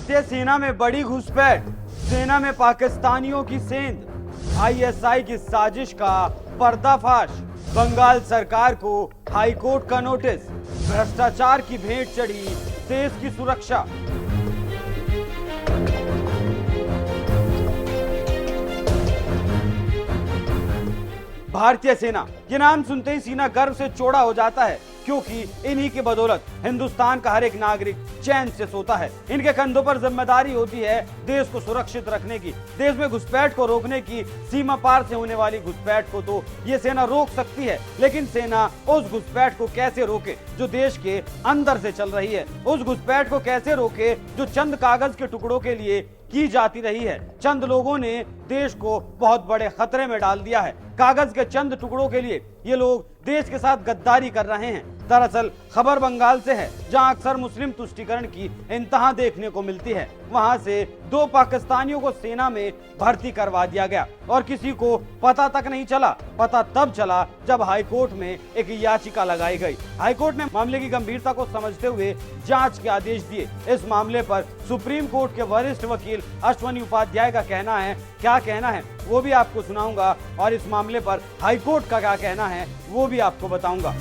भारतीय सेना में बड़ी घुसपैठ, सेना में पाकिस्तानियों की सेंध, आईएसआई की साजिश का पर्दाफाश, बंगाल सरकार को हाईकोर्ट का नोटिस, भ्रष्टाचार की भेंट चढ़ी देश की सुरक्षा। भारतीय सेना, ये नाम सुनते ही सीना गर्व से चौड़ा हो जाता है, क्योंकि इन्हीं की बदौलत हिंदुस्तान का हर एक नागरिक चैन से सोता है। इनके कंधों पर जिम्मेदारी होती है देश को सुरक्षित रखने की, देश में घुसपैठ को रोकने की। सीमा पार से होने वाली घुसपैठ को तो ये सेना रोक सकती है, लेकिन सेना उस घुसपैठ को कैसे रोके जो देश के अंदर से चल रही है? उस घुसपैठ को कैसे रोके जो चंद कागज के टुकड़ों के लिए की जाती रही है? चंद लोगों ने देश को बहुत बड़े खतरे में डाल दिया है। कागज के चंद टुकड़ों के लिए ये लोग देश के साथ गद्दारी कर रहे हैं। दरअसल खबर बंगाल से है, जहां अक्सर मुस्लिम तुष्टीकरण की इंतहा देखने को मिलती है। वहां से 2 पाकिस्तानियों को सेना में भर्ती करवा दिया गया और किसी को पता तक नहीं चला। पता तब चला जब हाईकोर्ट में एक याचिका लगाई गई। हाईकोर्ट ने मामले की गंभीरता को समझते हुए जांच के आदेश दिए। इस मामले पर सुप्रीम कोर्ट के वरिष्ठ वकील अश्वनी उपाध्याय का कहना है। क्या कहना है वो भी आपको सुनाऊंगा, और इस मामले पर हाईकोर्ट का क्या कहना है वो भी आपको बताऊंगा।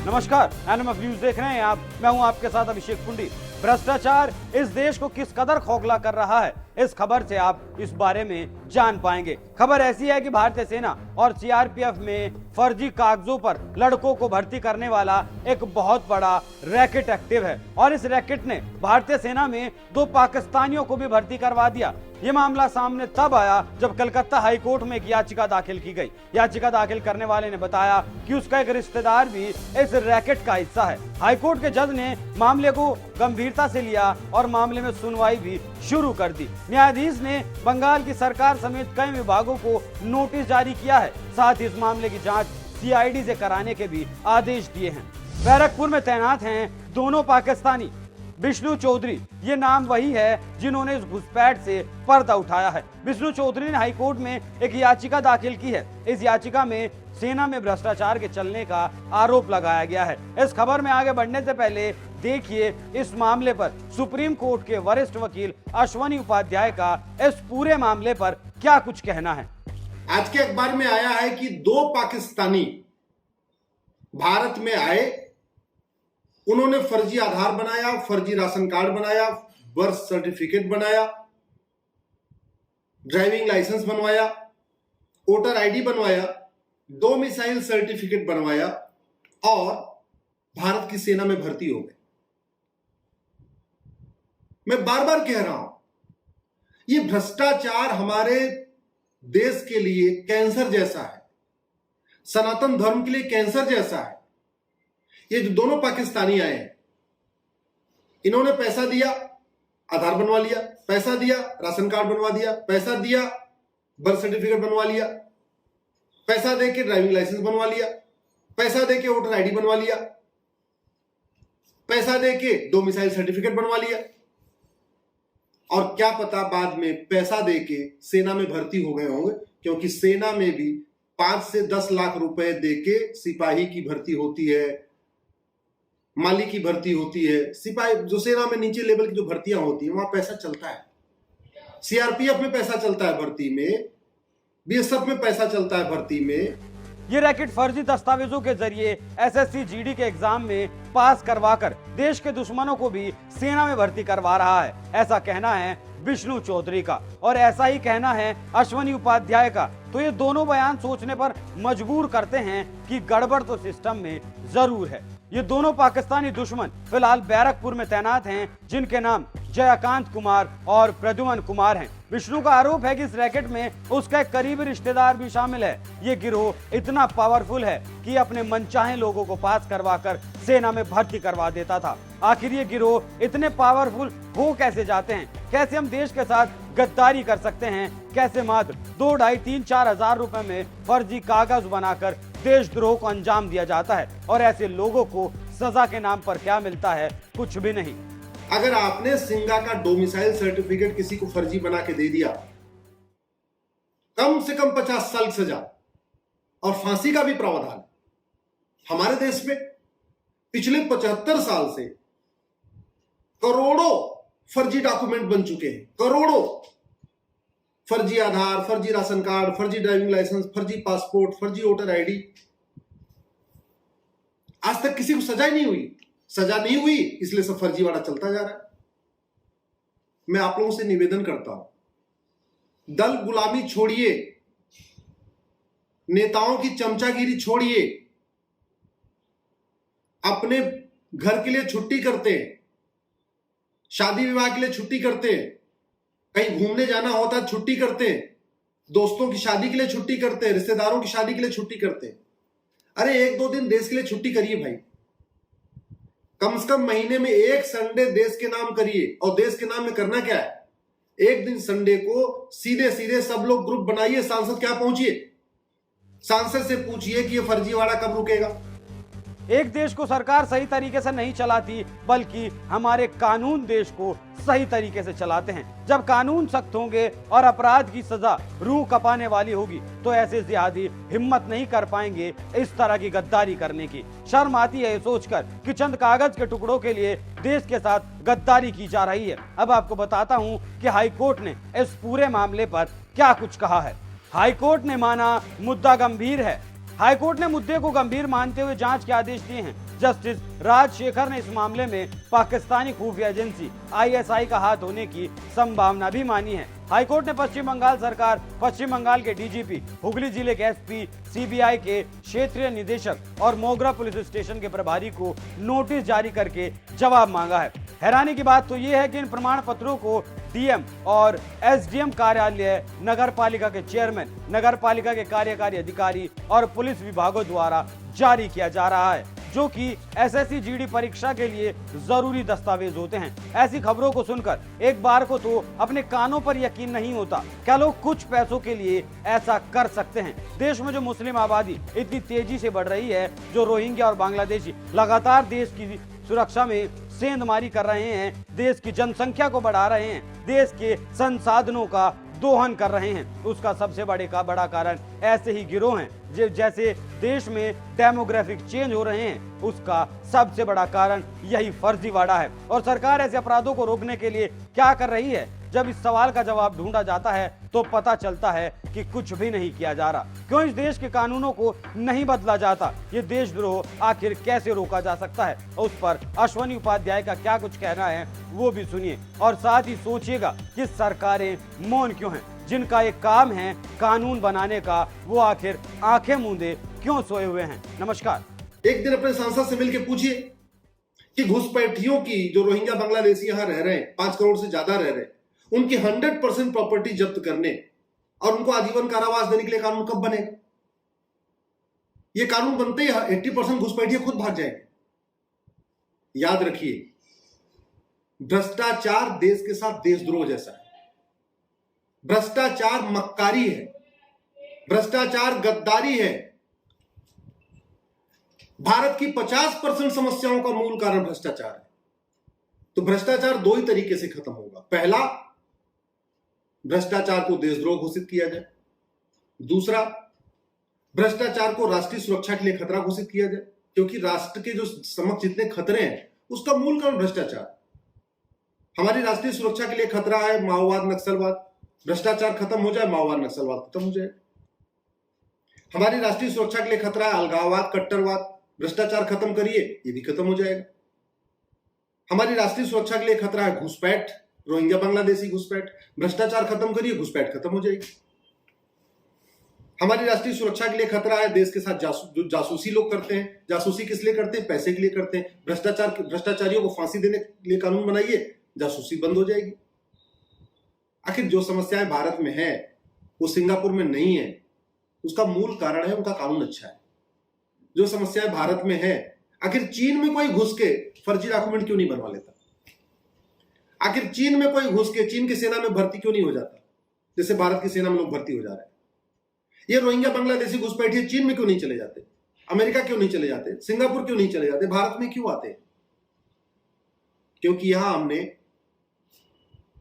नमस्कार, एनएमएफ न्यूज देख रहे हैं आप। मैं हूं आपके साथ अभिषेक पुंडी। भ्रष्टाचार इस देश को किस कदर खोखला कर रहा है, इस खबर से आप इस बारे में जान पाएंगे। खबर ऐसी है कि भारतीय सेना और सीआरपीएफ में फर्जी कागजों पर लड़कों को भर्ती करने वाला एक बहुत बड़ा रैकेट एक्टिव है, और इस रैकेट ने भारतीय सेना में 2 पाकिस्तानियों को भी भर्ती करवा दिया। ये मामला सामने तब आया जब कलकत्ता हाईकोर्ट में एक याचिका दाखिल की गई। याचिका दाखिल करने वाले ने बताया कि उसका एक रिश्तेदार भी इस रैकेट का हिस्सा है। हाईकोर्ट के जज ने मामले को गंभीरता से लिया और मामले में सुनवाई भी शुरू कर दी। न्यायाधीश ने बंगाल की सरकार समेत कई विभागों को नोटिस जारी किया है। साथ ही इस मामले की जांच सीआईडी से कराने के भी आदेश दिए हैं। बैरकपुर में तैनात हैं दोनों पाकिस्तानी। विष्णु चौधरी, ये नाम वही है जिन्होंने इस घुसपैठ से पर्दा उठाया है। विष्णु चौधरी ने हाईकोर्ट में एक याचिका दाखिल की है। इस याचिका में सेना में भ्रष्टाचार के चलने का आरोप लगाया गया है। इस खबर में आगे बढ़ने से पहले देखिए इस मामले पर सुप्रीम कोर्ट के वरिष्ठ वकील अश्वनी उपाध्याय का इस पूरे मामले पर क्या कुछ कहना है। आज के अखबार में आया है कि 2 पाकिस्तानी भारत में आए, उन्होंने फर्जी आधार बनाया, फर्जी राशन कार्ड बनाया, बर्थ सर्टिफिकेट बनाया, ड्राइविंग लाइसेंस बनवाया, वोटर आईडी बनवाया, डोमिसाइल सर्टिफिकेट बनवाया और भारत की सेना में भर्ती हो गए। मैं बार बार कह रहा हूं, ये भ्रष्टाचार हमारे देश के लिए कैंसर जैसा है, सनातन धर्म के लिए कैंसर जैसा है। ये जो दोनों पाकिस्तानी आए हैं, इन्होंने पैसा दिया, आधार बनवा लिया, पैसा दिया, राशन कार्ड बनवा दिया, पैसा दिया, बर्थ सर्टिफिकेट बनवा लिया, पैसा देके ड्राइविंग लाइसेंस बनवा लिया, पैसा देके वोटर आईडी बनवा लिया, पैसा देके डोमिसाइल सर्टिफिकेट बनवा लिया, और क्या पता बाद में पैसा देके सेना में भर्ती हो गए होंगे, क्योंकि सेना में भी 5 से 10 लाख रुपए देके सिपाही की भर्ती होती है, माली की भर्ती होती है। सिपाही जो सेना में नीचे लेवल की जो भर्तियां होती हैं, वहां पैसा चलता है। सीआरपीएफ में पैसा चलता है भर्ती में, बीएसएफ में पैसा चलता है भर्ती में। ये रैकेट फर्जी दस्तावेजों के जरिए एसएससी जीडी के एग्जाम में पास करवाकर देश के दुश्मनों को भी सेना में भर्ती करवा रहा है। ऐसा कहना है विष्णु चौधरी का, और ऐसा ही कहना है अश्वनी उपाध्याय का। तो ये दोनों बयान सोचने पर मजबूर करते हैं कि गड़बड़ तो सिस्टम में जरूर है। ये दोनों पाकिस्तानी दुश्मन फिलहाल बैरकपुर में तैनात हैं, जिनके नाम जयकांत कुमार और प्रद्युमन कुमार हैं। विष्णु का आरोप है कि इस रैकेट में उसका एक करीबी रिश्तेदार भी शामिल है। ये गिरोह इतना पावरफुल है कि अपने मनचाहे लोगों को पास करवाकर सेना में भर्ती करवा देता था। आखिर ये गिरोह इतने पावरफुल हो कैसे जाते हैं? कैसे हम देश के साथ गद्दारी कर सकते हैं? कैसे मात्र 2, 2.5, 3, 4 हजार रुपए में फर्जी कागज बनाकर देशद्रोह को अंजाम दिया जाता है, और ऐसे लोगों को सजा के नाम पर क्या मिलता है? कुछ भी नहीं। अगर आपने सिंगा का डोमिसाइल सर्टिफिकेट किसी को फर्जी बना के दे दिया, कम से कम 50 साल की सजा और फांसी का भी प्रावधान। हमारे देश में पिछले 75 साल से करोड़ों फर्जी डॉक्यूमेंट बन चुके हैं, करोड़ों। फर्जी आधार, फर्जी राशन कार्ड, फर्जी ड्राइविंग लाइसेंस, फर्जी पासपोर्ट, फर्जी वोटर आईडी। आज तक किसी को सजा नहीं हुई। सजा नहीं हुई इसलिए सब फर्जीवाड़ा चलता जा रहा है। मैं आप लोगों से निवेदन करता हूं, दल गुलामी छोड़िए, नेताओं की चमचागिरी छोड़िए। अपने घर के लिए छुट्टी करते हैं, शादी विवाह के लिए छुट्टी करते हैं, कहीं घूमने जाना होता है छुट्टी करते हैं, दोस्तों की शादी के लिए छुट्टी करते हैं, रिश्तेदारों की शादी के लिए छुट्टी करते हैं। अरे 1-2 दिन देश के लिए छुट्टी करिए भाई। कम से कम महीने में एक संडे देश के नाम करिए। और देश के नाम में करना क्या है, एक दिन संडे को सीधे सीधे सब लोग ग्रुप बनाइए, सांसद क्या पहुंचिए, सांसद से पूछिए कि ये फर्जीवाड़ा कब रुकेगा। एक देश को सरकार सही तरीके से नहीं चलाती, बल्कि हमारे कानून देश को सही तरीके से चलाते हैं। जब कानून सख्त होंगे और अपराध की सजा रूह कपाने वाली होगी, तो ऐसे जिहादी हिम्मत नहीं कर पाएंगे इस तरह की गद्दारी करने की। शर्म आती है ये सोचकर कि चंद कागज के टुकड़ों के लिए देश के साथ गद्दारी की जा रही है। अब आपको बताता हूं कि हाईकोर्ट ने इस पूरे मामले पर क्या कुछ कहा है। हाईकोर्ट ने माना मुद्दा गंभीर है। हाईकोर्ट ने मुद्दे को गंभीर मानते हुए जांच के आदेश दिए हैं। जस्टिस राजशेखर ने इस मामले में पाकिस्तानी खुफिया एजेंसी आईएसआई का हाथ होने की संभावना भी मानी है। हाईकोर्ट ने पश्चिम बंगाल सरकार, पश्चिम बंगाल के डीजीपी, हुगली जिले के एसपी, सीबीआई के क्षेत्रीय निदेशक और मोगरा पुलिस स्टेशन के प्रभारी को नोटिस जारी करके जवाब मांगा है। हैरानी की बात तो यह है कि इन प्रमाण पत्रों को डीएम और एसडीएम कार्यालय, नगर पालिका के चेयरमैन, नगर पालिका के कार्यकारी अधिकारी और पुलिस विभागों द्वारा जारी किया जा रहा है, जो कि एसएससी जीडी परीक्षा के लिए जरूरी दस्तावेज होते हैं। ऐसी खबरों को सुनकर एक बार को तो अपने कानों पर यकीन नहीं होता। क्या लोग कुछ पैसों के लिए ऐसा कर सकते हैं? देश में जो मुस्लिम आबादी इतनी तेजी से बढ़ रही है, जो रोहिंग्या और बांग्लादेशी लगातार देश की सुरक्षा में सेंधमारी कर रहे हैं, देश की जनसंख्या को बढ़ा रहे हैं, देश के संसाधनों का दोहन कर रहे हैं, उसका सबसे बड़ा कारण ऐसे ही गिरोह हैं। जैसे देश में डेमोग्राफिक चेंज हो रहे हैं, उसका सबसे बड़ा कारण यही फर्जीवाड़ा है। और सरकार ऐसे अपराधों को रोकने के लिए क्या कर रही है? जब इस सवाल का जवाब ढूंढा जाता है तो पता चलता है कि कुछ भी नहीं किया जा रहा। क्यों इस देश के कानूनों को नहीं बदला जाता? ये देशद्रोह आखिर कैसे रोका जा सकता है? उस पर अश्वनी उपाध्याय का क्या कुछ कहना है वो भी सुनिए, और साथ ही सोचिएगा कि सरकारें मौन क्यों हैं। जिनका एक काम है कानून बनाने का, वो आखिर आंखें मूंदे क्यों सोए हुए हैं? नमस्कार। एक दिन अपने सांसद से मिलकर पूछिए कि घुसपैठियों की, जो रोहिंग्या बांग्लादेशी यहां रह रहे हैं, 5 करोड़ से ज्यादा रह रहे हैं, उनकी 100% प्रॉपर्टी जब्त करने और उनको आजीवन कारावास देने के लिए कानून कब बनेगा? ये कानून बनते ही 80% घुसपैठिए खुद भाग जाएंगे। याद रखिए, भ्रष्टाचार देश के साथ देशद्रोह जैसा है। भ्रष्टाचार मक्कारी है, भ्रष्टाचार गद्दारी है। भारत की 50% समस्याओं का मूल कारण भ्रष्टाचार है। तो भ्रष्टाचार 2 ही तरीके से खत्म होगा। पहला, भ्रष्टाचार को देशद्रोह घोषित किया जाए। दूसरा, भ्रष्टाचार को राष्ट्रीय सुरक्षा के लिए खतरा घोषित किया जाए, क्योंकि राष्ट्र के जो समक्ष जितने खतरे हैं उसका मूल कारण भ्रष्टाचार। हमारी राष्ट्रीय सुरक्षा के लिए खतरा है माओवाद, नक्सलवाद। भ्रष्टाचार खत्म हो जाए, माओवाद, नक्सलवाद खत्म हो जाए। हमारी राष्ट्रीय सुरक्षा के लिए खतरा है अलगाववाद, कट्टरवाद। भ्रष्टाचार खत्म करिए, ये भी खत्म हो जाएगा। हमारी राष्ट्रीय सुरक्षा के लिए खतरा है घुसपैठ, रोहिंग्या बांग्लादेशी घुसपैठ। भ्रष्टाचार खत्म करिए, घुसपैठ खत्म हो जाएगी। हमारी राष्ट्रीय सुरक्षा के लिए खतरा है देश के साथ जो जासूसी लोग करते हैं। जासूसी किस लिए करते हैं? पैसे के लिए करते हैं। भ्रष्टाचारियों को फांसी देने के लिए कानून बनाइए, जासूसी बंद हो जाएगी। आखिर जो समस्याएं भारत में है वो सिंगापुर में नहीं है, उसका मूल कारण है उनका कानून अच्छा है। जो समस्याएं भारत में है, आखिर चीन में कोई घुस के फर्जी डॉक्यूमेंट क्यों नहीं बनवा लेता? आखिर चीन में कोई घुस के चीन की सेना में भर्ती क्यों नहीं हो जाता, जैसे भारत की सेना में लोग भर्ती हो जा रहे हैं? ये रोहिंग्या बांग्लादेशी घुसपैठिए चीन में क्यों नहीं चले जाते? अमेरिका क्यों नहीं चले जाते? सिंगापुर क्यों नहीं चले जाते? भारत में क्यों आते? क्योंकि यहां हमने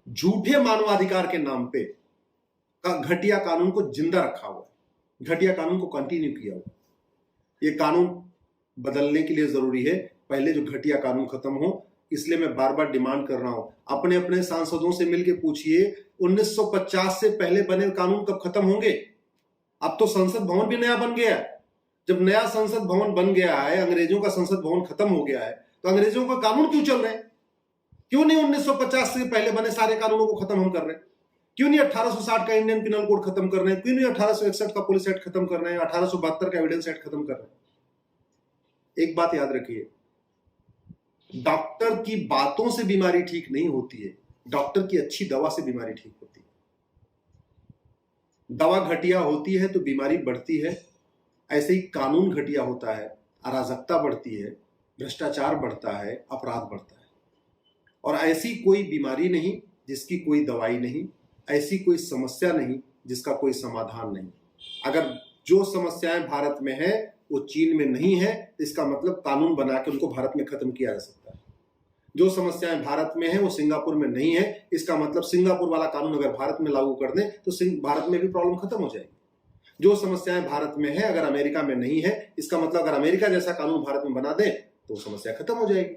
झूठे मानवाधिकार के नाम पे का घटिया कानून को जिंदा रखा हुआ है, घटिया कानून को कंटिन्यू किया हुआ। ये कानून बदलने के लिए जरूरी है पहले जो घटिया कानून खत्म हो। इसलिए मैं बार बार डिमांड कर रहा हूं, अपने अपने सांसदों से मिलकर पूछिए 1950 से पहले बने कानून कब खत्म होंगे। अब तो संसद भवन भी नया बन गया है। जब नया संसद भवन बन गया है, अंग्रेजों का संसद भवन खत्म हो गया है, तो अंग्रेजों का कानून क्यों चल रहे हैं? क्यों नहीं 1950 से पहले बने सारे कानूनों को खत्म हम कर रहे हैं? क्यों नहीं 1860 का इंडियन पिनल कोड खत्म कर रहे हैं? क्यों नहीं 1861 का पुलिस एक्ट खत्म कर रहे हैं? 1872 का एविडेंस एक्ट खत्म कर रहे हैं? एक बात याद रखिए, डॉक्टर की बातों से बीमारी ठीक नहीं होती है, डॉक्टर की अच्छी दवा से बीमारी ठीक होती है। दवा घटिया होती है तो बीमारी बढ़ती है, ऐसे ही कानून घटिया होता है, अराजकता बढ़ती है, भ्रष्टाचार बढ़ता है, अपराध बढ़ता है। और ऐसी कोई बीमारी नहीं जिसकी कोई दवाई नहीं, ऐसी कोई समस्या नहीं जिसका कोई समाधान नहीं। अगर जो समस्याएं भारत में है वो चीन में नहीं है, इसका मतलब कानून बना के उनको भारत में खत्म किया जा सकता है। जो समस्याएं भारत में है वो सिंगापुर में नहीं है, इसका मतलब सिंगापुर वाला कानून अगर भारत में लागू कर दें तो भारत में भी प्रॉब्लम खत्म हो जाएगी। जो समस्याएं भारत में है अगर अमेरिका में नहीं है, इसका मतलब अगर अमेरिका जैसा कानून भारत में बना दें तो समस्या खत्म हो जाएगी।